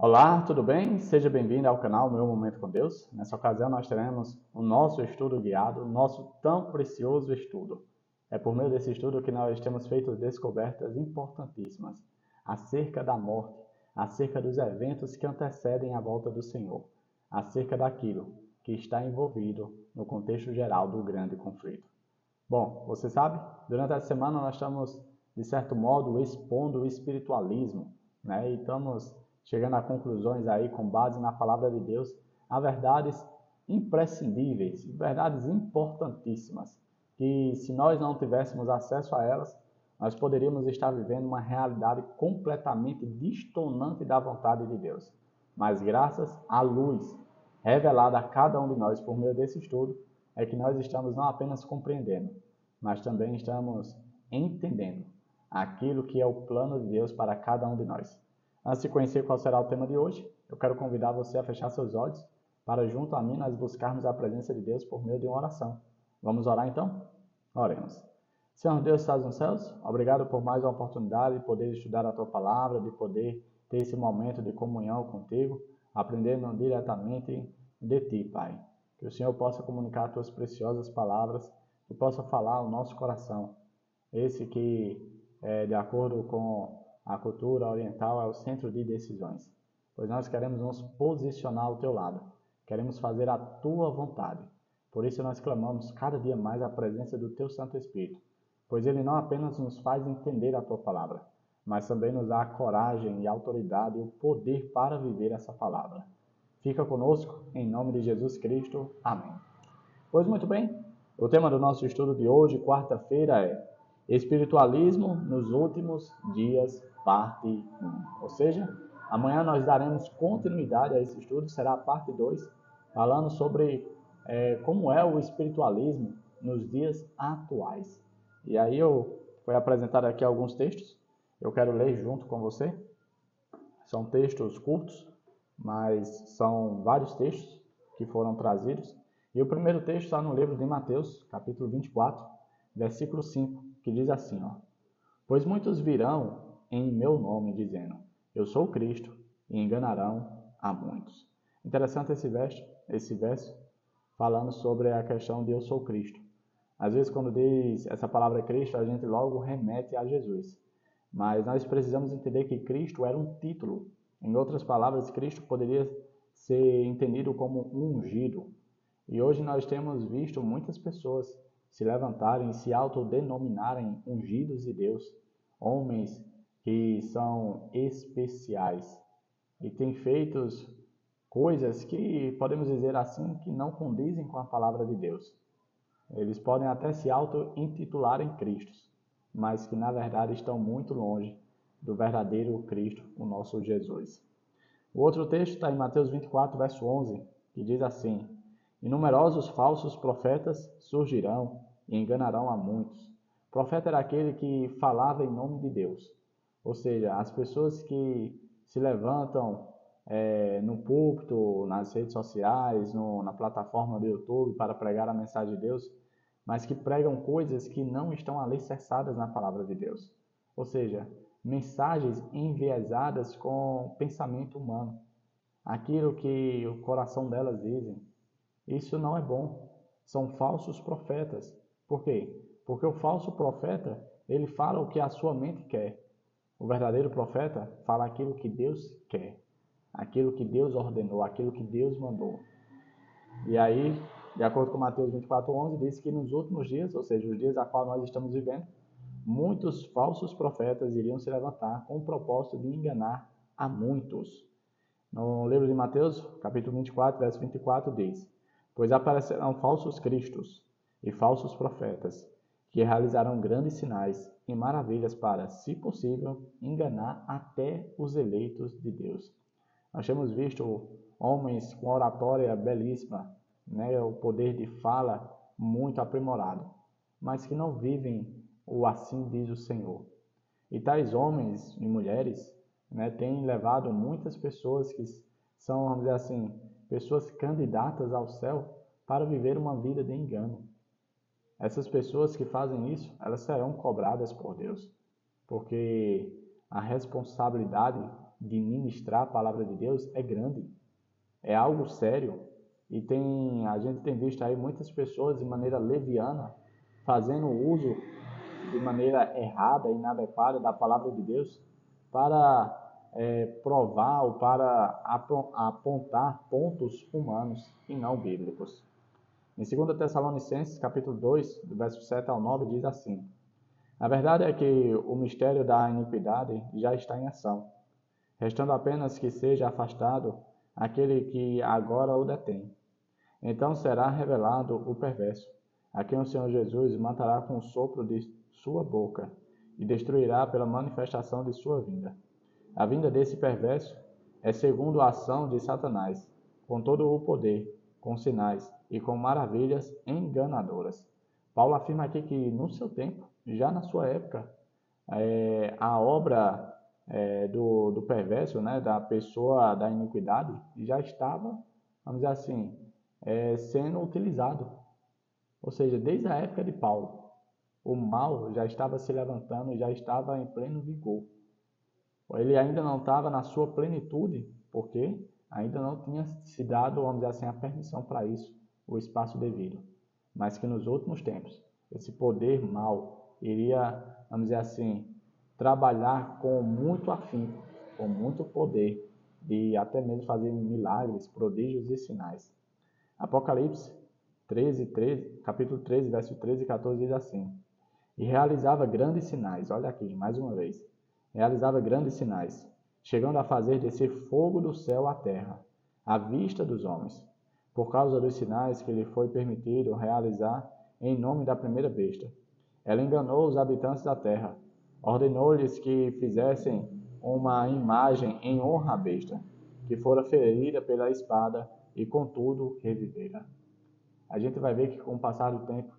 Olá, tudo bem? Seja bem-vindo ao canal Meu Momento com Deus. Nessa ocasião nós teremos o nosso estudo guiado, o nosso tão precioso estudo. É por meio desse estudo que nós temos feito descobertas importantíssimas acerca da morte, acerca dos eventos que antecedem a volta do Senhor, acerca daquilo que está envolvido no contexto geral do grande conflito. Bom, você sabe, durante essa semana nós estamos, de certo modo, expondo o espiritualismo, né? E estamos chegando a conclusões aí com base na palavra de Deus, a verdades imprescindíveis, verdades importantíssimas, que se nós não tivéssemos acesso a elas, nós poderíamos estar vivendo uma realidade completamente distonante da vontade de Deus. Mas graças à luz revelada a cada um de nós por meio desse estudo, é que nós estamos não apenas compreendendo, mas também estamos entendendo aquilo que é o plano de Deus para cada um de nós. Antes de conhecer qual será o tema de hoje, eu quero convidar você a fechar seus olhos para junto a mim nós buscarmos a presença de Deus por meio de uma oração. Vamos orar então? Oremos. Senhor Deus, estás nos céus, obrigado por mais uma oportunidade de poder estudar a Tua Palavra, de poder ter esse momento de comunhão contigo, aprendendo diretamente de Ti, Pai. Que o Senhor possa comunicar Tuas preciosas palavras, que possa falar ao nosso coração, esse que, de acordo com a cultura oriental, é o centro de decisões. Pois nós queremos nos posicionar ao Teu lado, queremos fazer a Tua vontade. Por isso nós clamamos cada dia mais a presença do Teu Santo Espírito, pois ele não apenas nos faz entender a Tua palavra, mas também nos dá a coragem e a autoridade e o poder para viver essa palavra. Fica conosco, em nome de Jesus Cristo. Amém. Pois muito bem, o tema do nosso estudo de hoje, quarta-feira, é Espiritualismo nos últimos dias, parte 1. Ou seja, amanhã nós daremos continuidade a esse estudo, será a parte 2, falando sobre como é o espiritualismo nos dias atuais. E aí eu fui apresentar aqui alguns textos, eu quero ler junto com você. São textos curtos, mas são vários textos que foram trazidos. E o primeiro texto está no livro de Mateus, capítulo 24, versículo 5, que diz assim, ó: Pois muitos virão em meu nome, dizendo, eu sou Cristo, e enganarão a muitos. Interessante esse verso falando sobre a questão de eu sou Cristo. Às vezes, quando diz essa palavra Cristo, a gente logo remete a Jesus. Mas nós precisamos entender que Cristo era um título. Em outras palavras, Cristo poderia ser entendido como um ungido. E hoje nós temos visto muitas pessoas se levantarem e se autodenominarem ungidos de Deus, homens que são especiais e têm feito coisas que, podemos dizer assim, que não condizem com a palavra de Deus. Eles podem até se auto-intitularem Cristos, mas que na verdade estão muito longe do verdadeiro Cristo, o nosso Jesus. O outro texto está em Mateus 24, verso 11, que diz assim: E numerosos falsos profetas surgirão e enganarão a muitos. O profeta era aquele que falava em nome de Deus. Ou seja, as pessoas que se levantam no púlpito, nas redes sociais, na plataforma do YouTube para pregar a mensagem de Deus, mas que pregam coisas que não estão alicerçadas na palavra de Deus. Ou seja, mensagens enviesadas com pensamento humano. Aquilo que o coração delas dizem. Isso não é bom. São falsos profetas. Por quê? Porque o falso profeta, ele fala o que a sua mente quer. O verdadeiro profeta fala aquilo que Deus quer. Aquilo que Deus ordenou, aquilo que Deus mandou. E aí, de acordo com Mateus 24:11, diz que nos últimos dias, ou seja, os dias a qual nós estamos vivendo, muitos falsos profetas iriam se levantar com o propósito de enganar a muitos. No livro de Mateus, capítulo 24, verso 24, diz: Pois aparecerão falsos cristos e falsos profetas, que realizarão grandes sinais e maravilhas para, se possível, enganar até os eleitos de Deus. Nós temos visto homens com oratória belíssima, né, o poder de fala muito aprimorado, mas que não vivem o assim diz o Senhor. E tais homens e mulheres, né, têm levado muitas pessoas que são, vamos dizer assim, pessoas candidatas ao céu para viver uma vida de engano. Essas pessoas que fazem isso, elas serão cobradas por Deus, porque a responsabilidade de ministrar a palavra de Deus é grande, é algo sério. E a gente tem visto aí muitas pessoas de maneira leviana fazendo uso de maneira errada, inadequada da palavra de Deus para provar ou para apontar pontos humanos e não bíblicos. Em 2 Tessalonicenses, capítulo 2, do verso 7 ao 9, diz assim: a verdade é que o mistério da iniquidade já está em ação, restando apenas que seja afastado aquele que agora o detém. Então será revelado o perverso, a quem o Senhor Jesus matará com o sopro de sua boca e destruirá pela manifestação de sua vinda. A vinda desse perverso é segundo a ação de Satanás, com todo o poder, com sinais e com maravilhas enganadoras. Paulo afirma aqui que no seu tempo, já na sua época, a obra do perverso, né, da pessoa da iniquidade, já estava, vamos dizer assim, sendo utilizado. Ou seja, desde a época de Paulo, o mal já estava se levantando, já estava em pleno vigor. Ele ainda não estava na sua plenitude, porque ainda não tinha se dado, vamos dizer assim, a permissão para isso, o espaço devido. Mas que nos últimos tempos, esse poder mal iria, vamos dizer assim, trabalhar com muito afinco, com muito poder, de até mesmo fazer milagres, prodígios e sinais. Apocalipse 13, capítulo 13, verso 13 e 14 diz assim: e realizava grandes sinais, olha aqui, mais uma vez, realizava grandes sinais, chegando a fazer descer fogo do céu à terra, à vista dos homens, por causa dos sinais que lhe foi permitido realizar em nome da primeira besta. Ela enganou os habitantes da terra, ordenou-lhes que fizessem uma imagem em honra à besta, que fora ferida pela espada e contudo revivera. A gente vai ver que com o passar do tempo,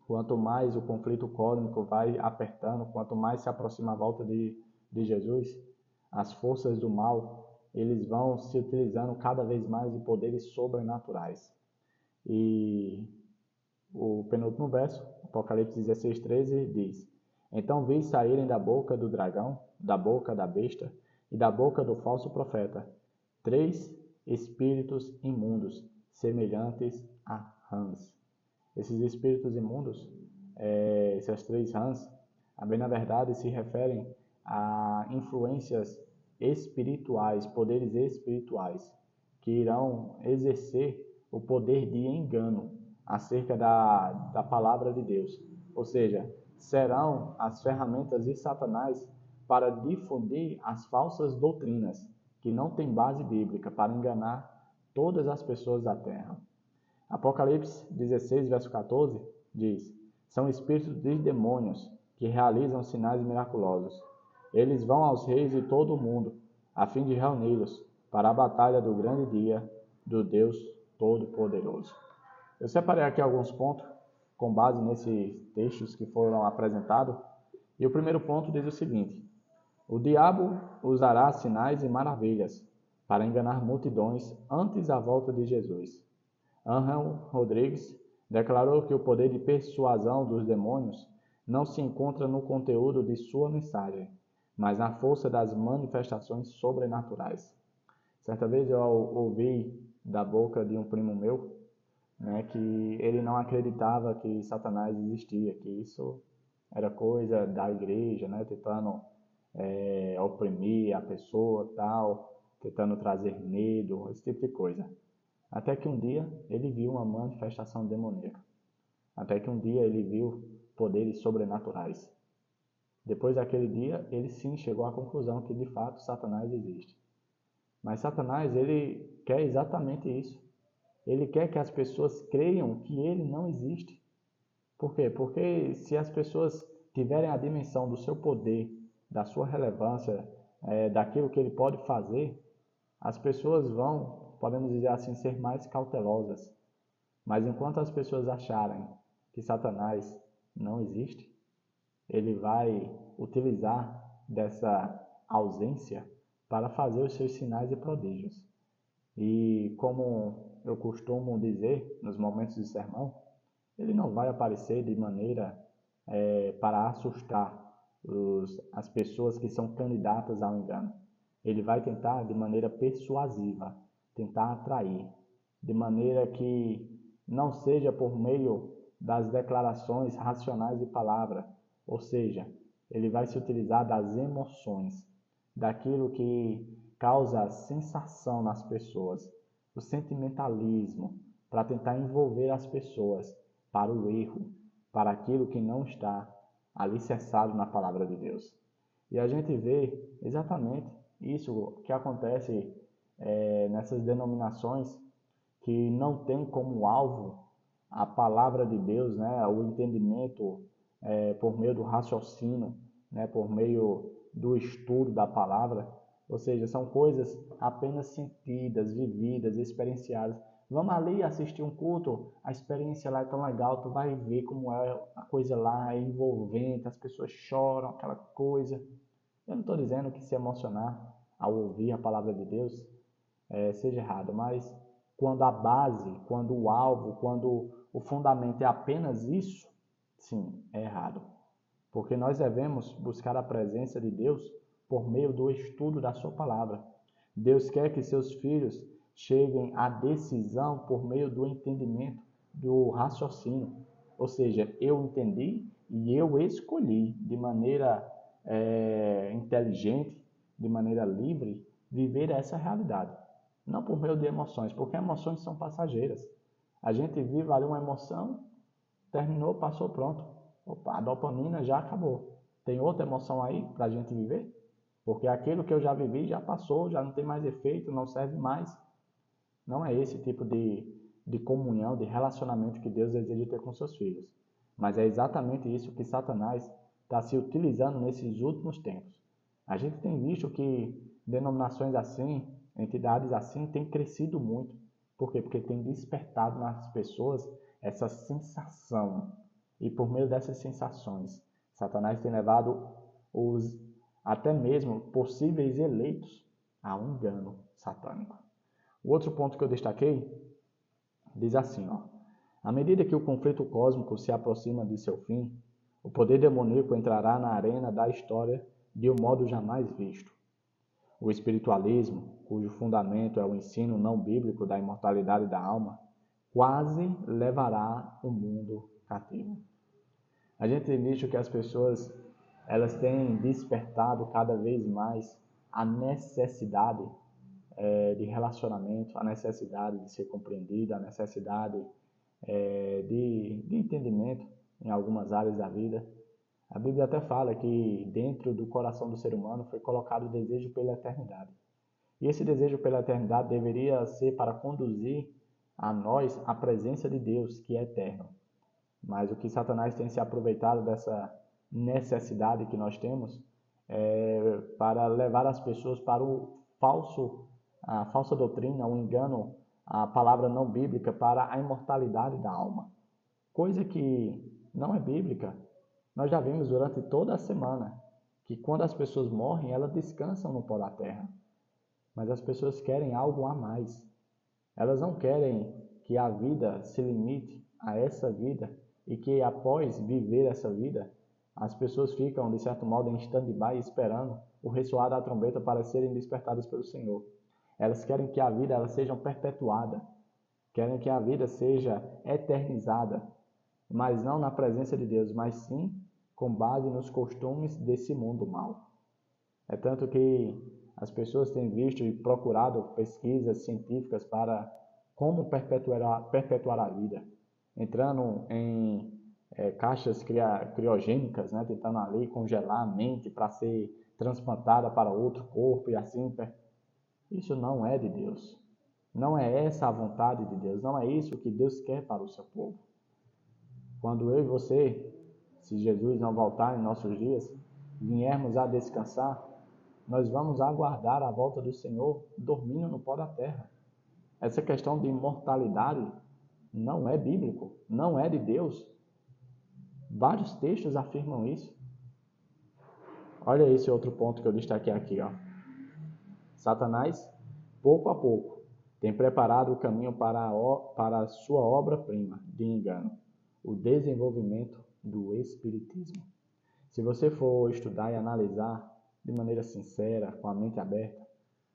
quanto mais o conflito cósmico vai apertando, quanto mais se aproxima a volta de Jesus, as forças do mal, eles vão se utilizando cada vez mais de poderes sobrenaturais. E o penúltimo verso, Apocalipse 16, 13, diz: então vi saírem da boca do dragão, da boca da besta e da boca do falso profeta, 3 espíritos imundos, semelhantes a rãs. Esses espíritos imundos, essas 3 rãs, bem na verdade se referem a influências espirituais, poderes espirituais, que irão exercer o poder de engano acerca da palavra de Deus. Ou seja, serão as ferramentas de Satanás para difundir as falsas doutrinas que não têm base bíblica, para enganar todas as pessoas da terra. Apocalipse 16, verso 14, diz: são espíritos de demônios que realizam sinais miraculosos. Eles vão aos reis de todo o mundo, a fim de reuni-los para a batalha do grande dia do Deus Todo-Poderoso. Eu separei aqui alguns pontos com base nesses textos que foram apresentados. E o primeiro ponto diz o seguinte: o diabo usará sinais e maravilhas para enganar multidões antes da volta de Jesus. Angel Rodrigues declarou que o poder de persuasão dos demônios não se encontra no conteúdo de sua mensagem, mas na força das manifestações sobrenaturais. Certa vez eu ouvi da boca de um primo meu, né, que ele não acreditava que Satanás existia, que isso era coisa da igreja, né, tentando oprimir a pessoa, tal, tentando trazer medo, esse tipo de coisa. Até que um dia ele viu uma manifestação demoníaca. Até que um dia ele viu poderes sobrenaturais. Depois daquele dia, ele sim chegou à conclusão que de fato Satanás existe. Mas Satanás, ele quer exatamente isso. Ele quer que as pessoas creiam que ele não existe. Por quê? Porque se as pessoas tiverem a dimensão do seu poder, da sua relevância, daquilo que ele pode fazer, as pessoas vão, podemos dizer assim, ser mais cautelosas. Mas enquanto as pessoas acharem que Satanás não existe, ele vai utilizar dessa ausência para fazer os seus sinais e prodígios. E como eu costumo dizer nos momentos de sermão, ele não vai aparecer de maneira para assustar as pessoas que são candidatas ao engano. Ele vai tentar de maneira persuasiva, tentar atrair, de maneira que não seja por meio das declarações racionais de palavra, ou seja, ele vai se utilizar das emoções, daquilo que causa sensação nas pessoas, o sentimentalismo, para tentar envolver as pessoas para o erro, para aquilo que não está alicerçado na palavra de Deus. E a gente vê exatamente isso que acontece nessas denominações que não tem como alvo a palavra de Deus, né, o entendimento por meio do raciocínio, né, por meio do estudo da palavra, ou seja, são coisas apenas sentidas, vividas, experienciadas. Vamos ali assistir um culto, a experiência lá é tão legal, tu vai ver como é a coisa lá, é envolvente, as pessoas choram, aquela coisa. Eu não estou dizendo que se emocionar ao ouvir a palavra de Deus seja errado, mas quando a base, quando o alvo, quando o fundamento é apenas isso, sim, é errado. Porque nós devemos buscar a presença de Deus por meio do estudo da sua palavra. Deus quer que seus filhos cheguem à decisão por meio do entendimento, do raciocínio. Ou seja, eu entendi e eu escolhi de maneira inteligente, de maneira livre, viver essa realidade. Não por meio de emoções, porque emoções são passageiras. A gente vive ali uma emoção, terminou, passou, pronto. Opa, a dopamina já acabou. Tem outra emoção aí para a gente viver? Porque aquilo que eu já vivi já passou, já não tem mais efeito, não serve mais. Não é esse tipo de comunhão, de relacionamento que Deus deseja ter com seus filhos. Mas é exatamente isso que Satanás está se utilizando nesses últimos tempos. A gente tem visto que denominações assim, entidades assim, têm crescido muito. Por quê? Porque tem despertado nas pessoas essa sensação. E por meio dessas sensações, Satanás tem levado os até mesmo possíveis eleitos a um engano satânico. O outro ponto que eu destaquei diz assim, ó: à medida que o conflito cósmico se aproxima de seu fim, o poder demoníaco entrará na arena da história de um modo jamais visto. O espiritualismo, cujo fundamento é o ensino não bíblico da imortalidade da alma, quase levará o mundo cativo. A gente tem visto que as pessoas elas têm despertado cada vez mais a necessidade de relacionamento, a necessidade de ser compreendida, a necessidade de entendimento em algumas áreas da vida. A Bíblia até fala que dentro do coração do ser humano foi colocado o desejo pela eternidade. E esse desejo pela eternidade deveria ser para conduzir a nós a presença de Deus, que é eterno. Mas o que Satanás tem se aproveitado dessa necessidade que nós temos para levar as pessoas para a falsa doutrina, o engano, a palavra não bíblica para a imortalidade da alma. Coisa que não é bíblica. Nós já vimos durante toda a semana que quando as pessoas morrem, elas descansam no pó da terra. Mas as pessoas querem algo a mais. Elas não querem que a vida se limite a essa vida e que após viver essa vida, as pessoas ficam, de certo modo, em stand-by esperando o ressoar da trombeta para serem despertadas pelo Senhor. Elas querem que a vida ela seja perpetuada, querem que a vida seja eternizada, mas não na presença de Deus, mas sim com base nos costumes desse mundo mau. É tanto que as pessoas têm visto e procurado pesquisas científicas para como perpetuar a vida, entrando em caixas criogênicas, né, tentando ali congelar a mente para ser transplantada para outro corpo e assim. Isso não é de Deus. Não é essa a vontade de Deus, não é isso que Deus quer para o seu povo. Quando eu e você, se Jesus não voltar em nossos dias, viermos a descansar, nós vamos aguardar a volta do Senhor dormindo no pó da terra. Essa questão de imortalidade não é bíblico, não é de Deus. Vários textos afirmam isso. Olha esse outro ponto que eu destaquei aqui, ó. Satanás, pouco a pouco, tem preparado o caminho para a sua obra-prima de engano, o desenvolvimento do Espiritismo. Se você for estudar e analisar de maneira sincera, com a mente aberta,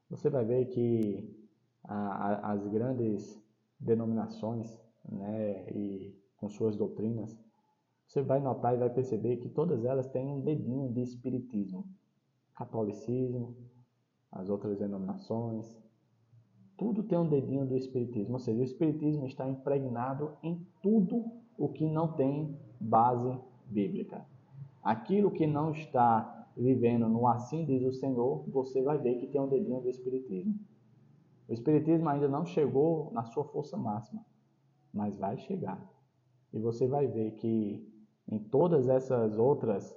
você vai ver que as grandes denominações, né, e com suas doutrinas, você vai notar e vai perceber que todas elas têm um dedinho de espiritismo. Catolicismo, as outras denominações, tudo tem um dedinho do espiritismo. Ou seja, o espiritismo está impregnado em tudo o que não tem base bíblica. Aquilo que não está vivendo no assim diz o Senhor, você vai ver que tem um dedinho do espiritismo. O espiritismo ainda não chegou na sua força máxima, mas vai chegar. E você vai ver que em todas essas outras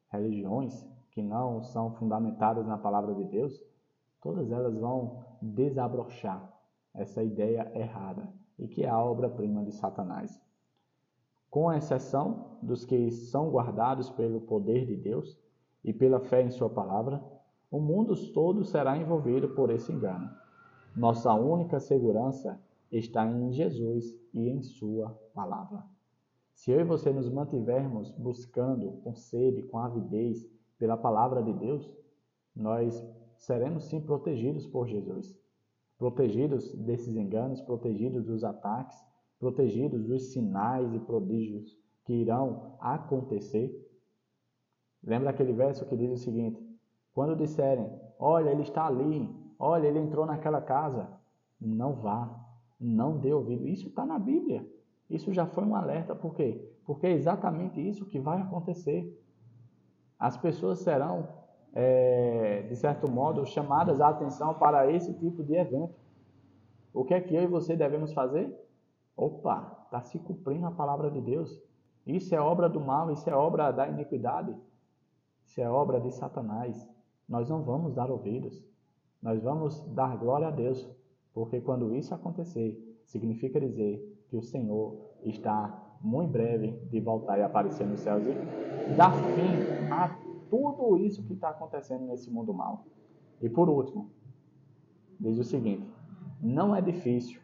religiões que não são fundamentadas na palavra de Deus, todas elas vão desabrochar essa ideia errada e que é a obra-prima de Satanás. Com exceção dos que são guardados pelo poder de Deus e pela fé em sua palavra, o mundo todo será envolvido por esse engano. Nossa única segurança está em Jesus e em sua palavra. Se eu e você nos mantivermos buscando com sede, com avidez pela palavra de Deus, nós seremos sim protegidos por Jesus. Protegidos desses enganos, protegidos dos ataques, protegidos dos sinais e prodígios que irão acontecer. Lembra aquele verso que diz o seguinte: quando disserem, olha, ele está ali, olha, ele entrou naquela casa, não vá, não dê ouvido. Isso está na Bíblia. Isso já foi um alerta. Por quê? Porque é exatamente isso que vai acontecer. As pessoas serão, de certo modo, chamadas a atenção para esse tipo de evento. O que é que eu e você devemos fazer? Opa, está se cumprindo a palavra de Deus. Isso é obra do mal, isso é obra da iniquidade, isso é obra de Satanás. Nós não vamos dar ouvidos, nós vamos dar glória a Deus, porque quando isso acontecer, significa dizer que o Senhor está muito breve de voltar e aparecer nos céus e dar fim a tudo isso que está acontecendo nesse mundo mal. E por último, diz o seguinte: não é difícil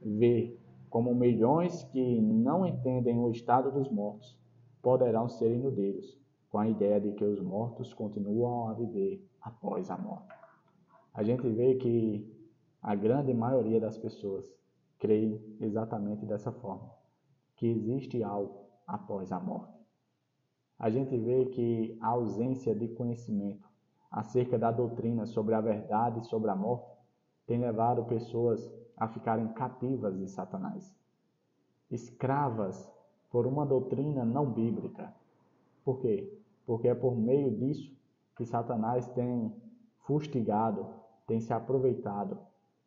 ver como milhões que não entendem o estado dos mortos poderão ser iludidos com a ideia de que os mortos continuam a viver após a morte. A gente vê que a grande maioria das pessoas creem exatamente dessa forma, que existe algo após a morte. A gente vê que a ausência de conhecimento acerca da doutrina sobre a verdade e sobre a morte tem levado pessoas a ficarem cativas de Satanás, escravas por uma doutrina não bíblica. Por quê? Porque é por meio disso que Satanás tem fustigado, tem se aproveitado,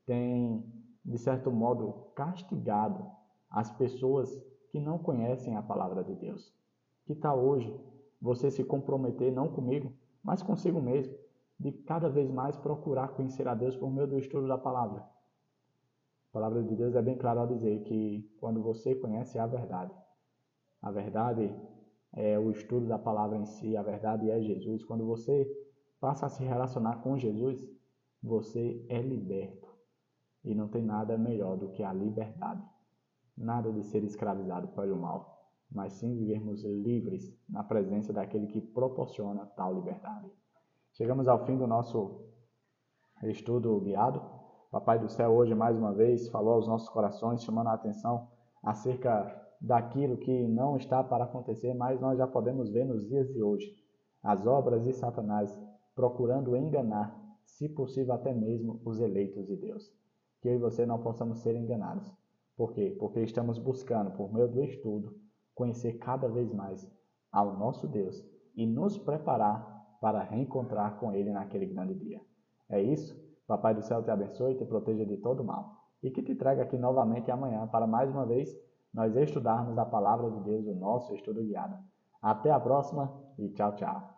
tem, de certo modo, castigado as pessoas que não conhecem a palavra de Deus. Que tal hoje você se comprometer, não comigo, mas consigo mesmo, de cada vez mais procurar conhecer a Deus por meio do estudo da palavra? A palavra de Deus é bem clara ao dizer que quando você conhece a verdade é o estudo da palavra em si, a verdade é Jesus. Quando você passa a se relacionar com Jesus, você é liberto. E não tem nada melhor do que a liberdade. Nada de ser escravizado pelo mal, mas sim vivermos livres na presença daquele que proporciona tal liberdade. Chegamos ao fim do nosso estudo guiado. Papai do Céu hoje mais uma vez falou aos nossos corações, chamando a atenção acerca daquilo que não está para acontecer, mas nós já podemos ver nos dias de hoje as obras de Satanás procurando enganar, se possível até mesmo os eleitos de Deus. Que eu e você não possamos ser enganados. Por quê? Porque estamos buscando, por meio do estudo, conhecer cada vez mais ao nosso Deus e nos preparar para reencontrar com Ele naquele grande dia. É isso? Papai do Céu te abençoe e te proteja de todo mal. E que te traga aqui novamente amanhã para mais uma vez nós estudarmos a palavra de Deus, o nosso estudo guiado. Até a próxima e tchau, tchau.